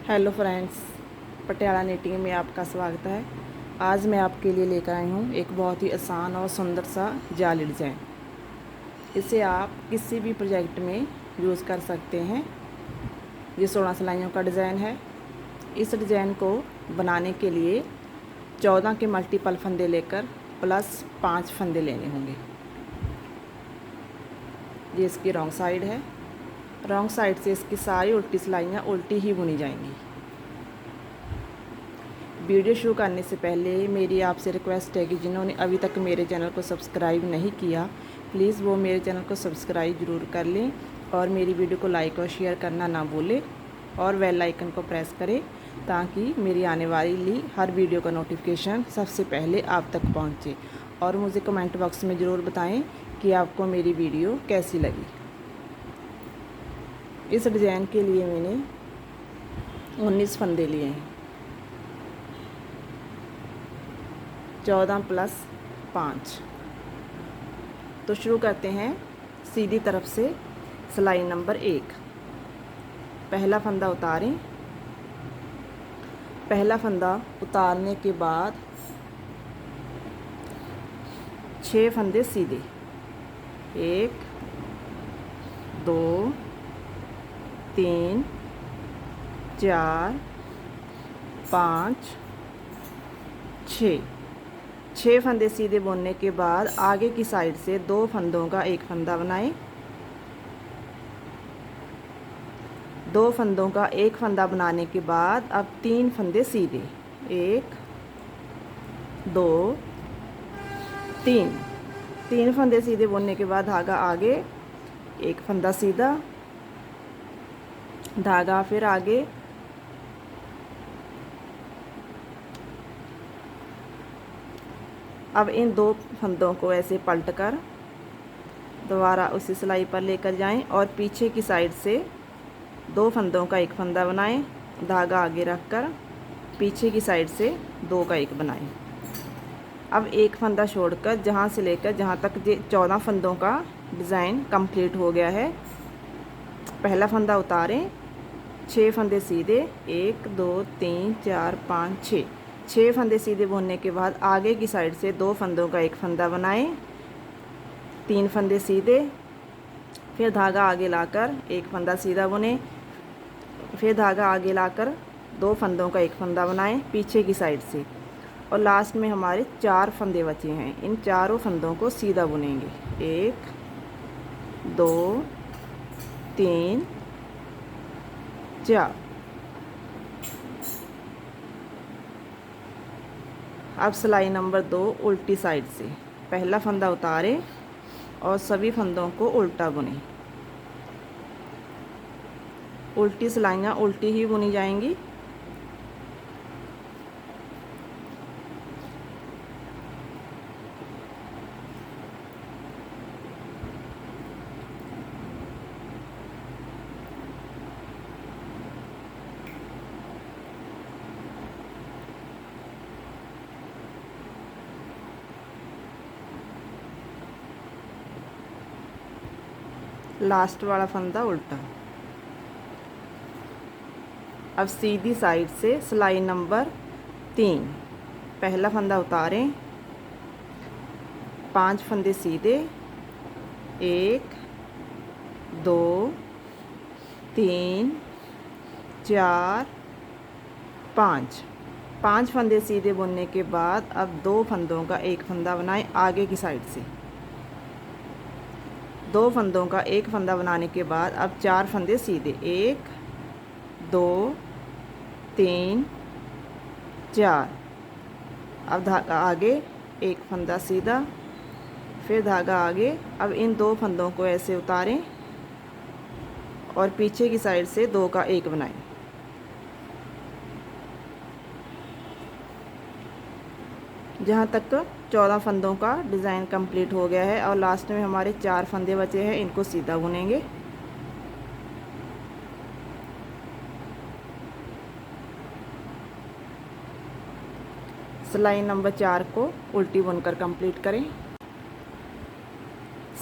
Hello friends, Patiala knitting में आपका स्वागत है। आज मैं आपके लिए लेकर आई हूँ एक बहुत ही आसान और सुंदर सा जाली डिज़ाइन। इसे आप किसी भी प्रोजेक्ट में यूज़ कर सकते हैं। ये 16 सिलाइयों का डिज़ाइन है। इस डिज़ाइन को बनाने के लिए 14 के मल्टीपल फंदे लेकर प्लस 5 फंदे लेने होंगे। ये इसकी रॉन्ग साइड है। रॉन्ग साइड से इसकी सारी उल्टी सिलाइयाँ उल्टी ही बुनी जाएंगी। वीडियो शुरू करने से पहले मेरी आपसे रिक्वेस्ट है कि जिन्होंने अभी तक मेरे चैनल को सब्सक्राइब नहीं किया, प्लीज़ वो मेरे चैनल को सब्सक्राइब ज़रूर कर लें और मेरी वीडियो को लाइक और शेयर करना ना भूलें और बेल आइकन को प्रेस करें ताकि मेरी आने वाली हर वीडियो का नोटिफिकेशन सबसे पहले आप तक पहुँचे। और मुझे कमेंट बॉक्स में ज़रूर बताएं कि आपको मेरी वीडियो कैसी लगी। इस डिज़ाइन के लिए मैंने 19 फंदे लिए हैं। 14 प्लस 5। तो शुरू करते हैं सीधी तरफ से सिलाई नंबर 1। पहला फंदा उतारें। पहला फंदा उतारने के बाद 6 फंदे सीधे। 1 2 3 4 5 6 फंदे सीधे बुनने के बाद आगे की साइड से 2 फंदों का एक फंदा बनाएं। 2 फंदों का एक फंदा बनाने के बाद अब 3 फंदे सीधे। 1 2 3 फंदे सीधे बुनने के बाद धागा आगे, एक फंदा सीधा, धागा फिर आगे, अब इन 2 फंदों को ऐसे पलटकर दोबारा उसी सिलाई पर लेकर जाएं और पीछे की साइड से 2 फंदों का एक फंदा बनाएं, धागा आगे रखकर पीछे की साइड से 2 का एक बनाएं। अब एक फंदा छोड़कर जहां से लेकर जहां तक 14 फंदों का डिज़ाइन कंप्लीट हो गया है, पहला फंदा उतारें। 6 फंदे सीधे। 1 2 3 4 5 6 फंदे सीधे बुनने के बाद आगे की साइड से 2 फंदों का एक फंदा बनाएं, 3 फंदे सीधे, फिर धागा आगे लाकर एक फंदा सीधा बुने, फिर धागा आगे लाकर 2 फंदों का एक फंदा बनाएं पीछे की साइड से, और लास्ट में हमारे 4 फंदे बचे हैं। इन चारों फंदों को सीधा बुनेंगे। 1 2 3 4। अब सिलाई नंबर 2 उल्टी साइड से पहला फंदा उतारें और सभी फंदों को उल्टा बुनें। उल्टी सिलाइयाँ उल्टी ही बुनी जाएंगी। लास्ट वाला फंदा उल्टा। अब सीधी साइड से सिलाई नंबर 3 पहला फंदा उतारें, 5 फंदे सीधे। 1 2 3 4 5 फंदे सीधे बुनने के बाद अब 2 फंदों का एक फंदा बनाएं आगे की साइड से। 2 फंदों का एक फंदा बनाने के बाद अब 4 फंदे सीधे। 1 2 3 4। अब धागा आगे, एक फंदा सीधा, फिर धागा आगे। अब इन 2 फंदों को ऐसे उतारें और पीछे की साइड से 2 का एक बनाएं। जहाँ तक 14 फंदों का डिज़ाइन कंप्लीट हो गया है और लास्ट में हमारे 4 फंदे बचे हैं, इनको सीधा बुनेंगे। सिलाई नंबर 4 को उल्टी बुनकर कंप्लीट करें।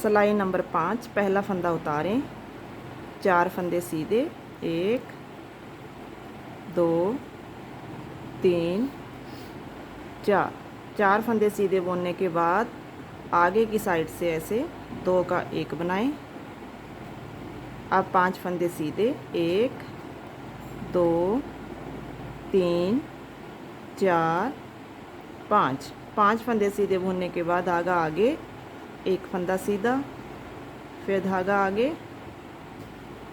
सिलाई नंबर 5 पहला फंदा उतारें, 4 फंदे सीधे। 1 2 3 4। 4 फंदे सीधे बुनने के बाद आगे की साइड से ऐसे 2 का 1 बनाएं। अब 5 फंदे सीधे 1 2 3 4 5। 5 फंदे सीधे बुनने के बाद धागा आगे, एक फंदा सीधा, फिर धागा आगे।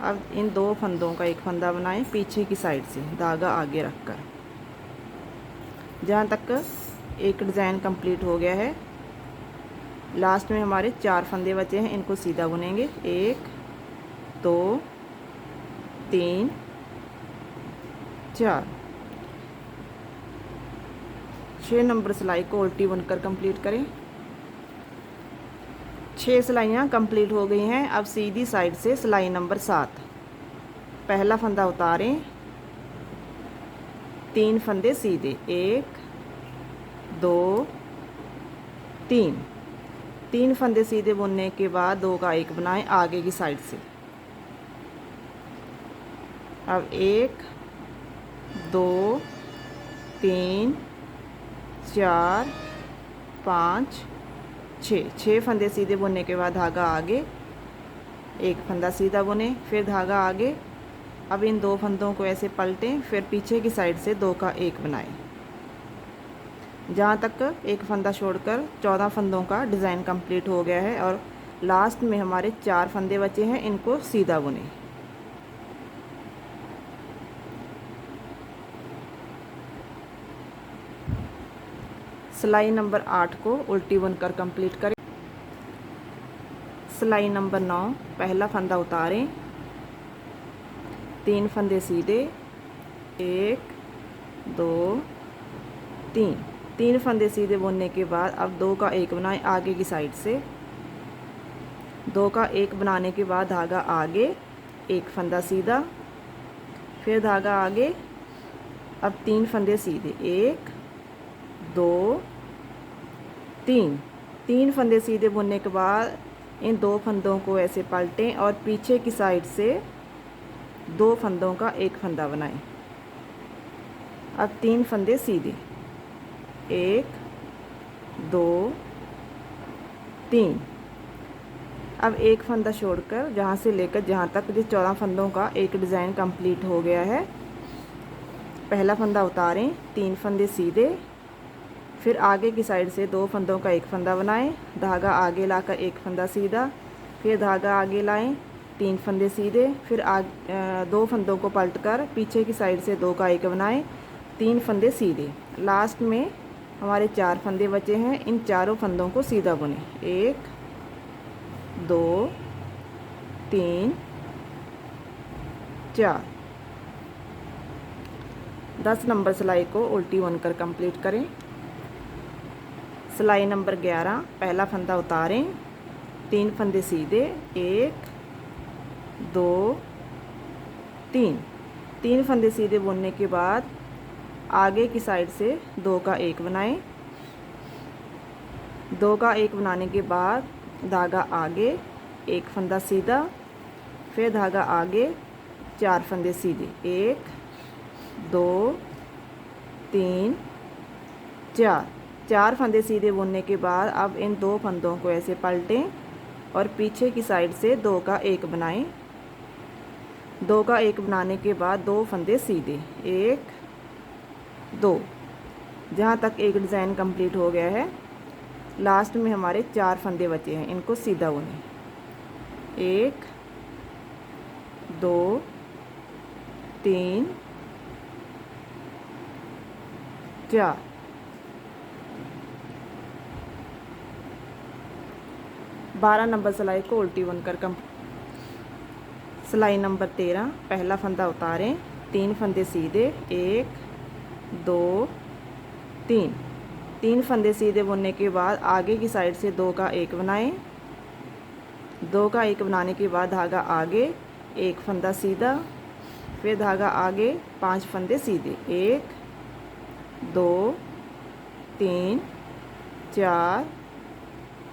अब इन 2 फंदों का एक फंदा बनाएं पीछे की साइड से धागा आगे रखकर। जहाँ तक एक डिज़ाइन कंप्लीट हो गया है, लास्ट में हमारे 4 फंदे बचे हैं, इनको सीधा बुनेंगे। 1 2 3 4। 6 नंबर सिलाई को उल्टी बुनकर कंप्लीट करें। 6 सिलाइयाँ कंप्लीट हो गई हैं। अब सीधी साइड से सिलाई नंबर 7, पहला फंदा उतारें, 3 फंदे सीधे, 1 2 3। 3 फंदे सीधे बुनने के बाद 2 का 1 बनाएं आगे की साइड से। अब 1 2 3 4 5 6 फंदे सीधे बुनने के बाद धागा आगे, एक फंदा सीधा बुने, फिर धागा आगे। अब इन 2 फंदों को ऐसे पलटें, फिर पीछे की साइड से 2 का 1 बनाएं। जहाँ तक एक फंदा छोड़कर 14 फंदों का डिज़ाइन कंप्लीट हो गया है और लास्ट में हमारे 4 फंदे बचे हैं, इनको सीधा बुने। सिलाई नंबर 8 को उल्टी बुनकर कंप्लीट करें। सिलाई नंबर 9, पहला फंदा उतारें, 3 फंदे सीधे, 1 2 3। 3 फंदे सीधे बुनने के बाद अब 2 का 1 बनाएं आगे की साइड से। 2 का 1 बनाने के बाद धागा आगे, एक फंदा सीधा, फिर धागा आगे। अब 3 फंदे सीधे, 1 2 3। 3 फंदे सीधे बुनने के बाद इन 2 फंदों को ऐसे पलटें और पीछे की साइड से 2 फंदों का 1 फंदा बनाएं। अब 3 फंदे सीधे, 1 2 3। अब एक फंदा छोड़कर जहाँ से लेकर जहाँ तक जिस 14 फंदों का एक डिज़ाइन कंप्लीट हो गया है, पहला फंदा उतारें, 3 फंदे सीधे, फिर आगे की साइड से 2 फंदों का 1 फंदा बनाएं, धागा आगे लाकर 1 फंदा सीधा, फिर धागा आगे लाएं, 3 फंदे सीधे, फिर 2 फंदों को पलटकर पीछे की साइड से 2 का 1 बनाएं, 3 फंदे सीधे। लास्ट में हमारे 4 फंदे बचे हैं, इन चारों फंदों को सीधा बुनें। 1 2 3 4। 10 नंबर सिलाई को उल्टी बुनकर कंप्लीट करें। सिलाई नंबर 11, पहला फंदा उतारें, 3 फंदे सीधे, 1 2 3। 3 फंदे सीधे बुनने के बाद आगे की साइड से 2 का 1 बनाएं। 2 का 1 बनाने के बाद धागा आगे, एक फंदा सीधा, फिर धागा आगे, 4 फंदे सीधे, 1 2 3 4। 4 फंदे सीधे बुनने के बाद अब इन 2 फंदों को ऐसे पलटें और पीछे की साइड से 2 का 1 बनाएं। 2 का 1 बनाने के बाद 2 फंदे सीधे, 1 2। जहाँ तक एक डिज़ाइन कंप्लीट हो गया है, लास्ट में हमारे 4 फंदे बचे हैं, इनको सीधा बुनें। 1 2 3 4। 12 नंबर सिलाई को उल्टी बुनकर सिलाई नंबर 13, पहला फंदा उतारें, 3 फंदे सीधे, 1 2 3। 3 फंदे सीधे बुनने के बाद आगे की साइड से 2 का 1 बनाएं। 2 का 1 बनाने के बाद धागा आगे, एक फंदा सीधा, फिर धागा आगे, 5 फंदे सीधे, 1 2 3 4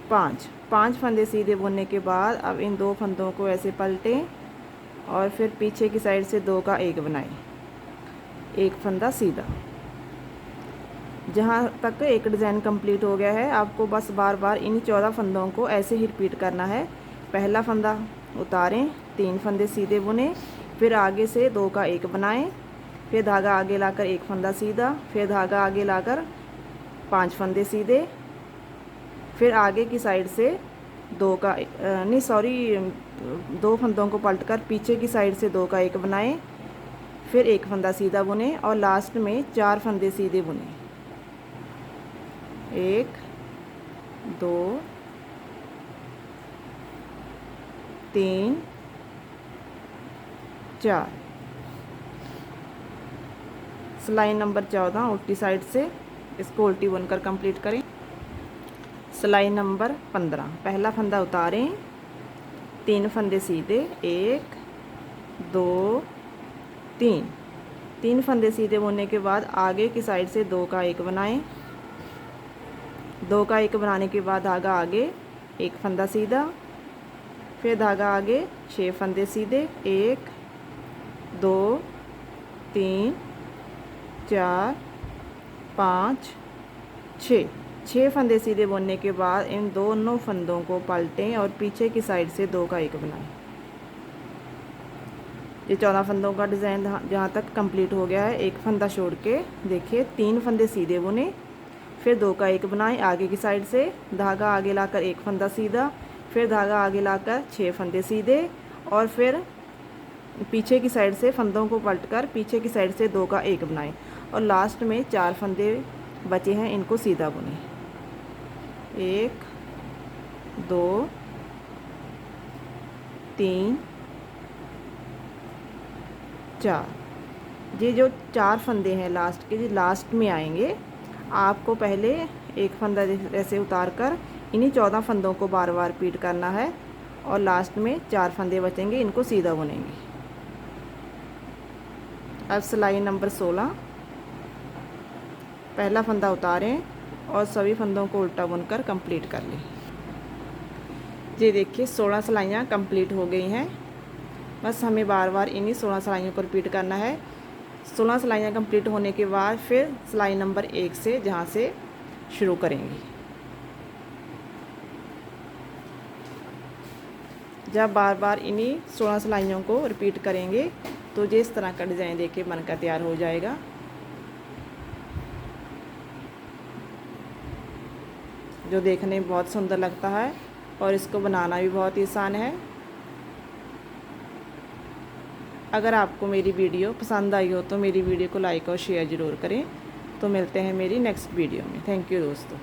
5। 5 फंदे सीधे बुनने के बाद अब इन 2 फंदों को ऐसे पलटें और फिर पीछे की साइड से 2 का 1 बनाएं। एक फंदा सीधा। जहाँ तक एक डिज़ाइन कंप्लीट हो गया है, आपको बस बार बार इन्हीं 14 फंदों को ऐसे ही रिपीट करना है। पहला फंदा उतारें, 3 फंदे सीधे बुने, फिर आगे से 2 का 1 बनाएं, फिर धागा आगे लाकर एक फंदा सीधा, फिर धागा आगे लाकर 5 फंदे सीधे, फिर आगे की साइड से 2 फंदों को पलटकर पीछे की साइड से 2 का 1 बनाएं, फिर एक फंदा सीधा बुने और लास्ट में 4 फंदे सीधे बुने। 1 2 3 4। सिलाई नंबर 14 उल्टी साइड से इसको उल्टी बुनकर कंप्लीट करें। सिलाई नंबर 15, पहला फंदा उतारें, 3 फंदे सीधे, 1 2 3। 3 फंदे सीधे बुनने के बाद आगे की साइड से 2 का 1 बनाएं। 2 का 1 बनाने के बाद धागा आगे एक फंदा सीधा, फिर धागा आगे 6 फंदे सीधे, 1 2 3 4 5 6 फंदे सीधे बुनने के बाद इन दोनों फंदों को पलटें और पीछे की साइड से 2 का 1 बनाएं। ये 14 फंदों का डिज़ाइन जहाँ तक कंप्लीट हो गया है। एक फंदा छोड़ के देखिए, 3 फंदे सीधे बुने, फिर 2 का 1 बनाएं आगे की साइड से, धागा आगे लाकर एक फंदा सीधा, फिर धागा आगे लाकर 6 फंदे सीधे और फिर पीछे की साइड से फंदों को पलटकर पीछे की साइड से 2 का 1 बनाएं और लास्ट में 4 फंदे बचे हैं, इनको सीधा बुने। 1 2 3 4। ये जो 4 फंदे हैं लास्ट के, लास्ट में आएंगे। आपको पहले एक फंदा ऐसे उतार कर इन्हीं 14 फंदों को बार बार रिपीट करना है और लास्ट में 4 फंदे बचेंगे, इनको सीधा बुनेंगे। अब सिलाई नंबर 16, पहला फंदा उतारें और सभी फंदों को उल्टा बुनकर कंप्लीट कर लें। ये देखिए 16 सिलाइयाँ कंप्लीट हो गई हैं। बस हमें बार बार इन्हीं 16 सिलाइयों को रिपीट करना है। 16 सिलाइयाँ कंप्लीट होने के बाद फिर सिलाई नंबर 1 से जहाँ से शुरू करेंगे। जब बार बार इन्हीं 16 सिलाइयों को रिपीट करेंगे तो ये इस तरह का डिज़ाइन देखिए बनकर तैयार हो जाएगा। जो देखने में बहुत सुंदर लगता है और इसको बनाना भी बहुत ही आसान है। अगर आपको मेरी वीडियो पसंद आई हो तो मेरी वीडियो को लाइक और शेयर ज़रूर करें। तो मिलते हैं मेरी नेक्स्ट वीडियो में। थैंक यू दोस्तों।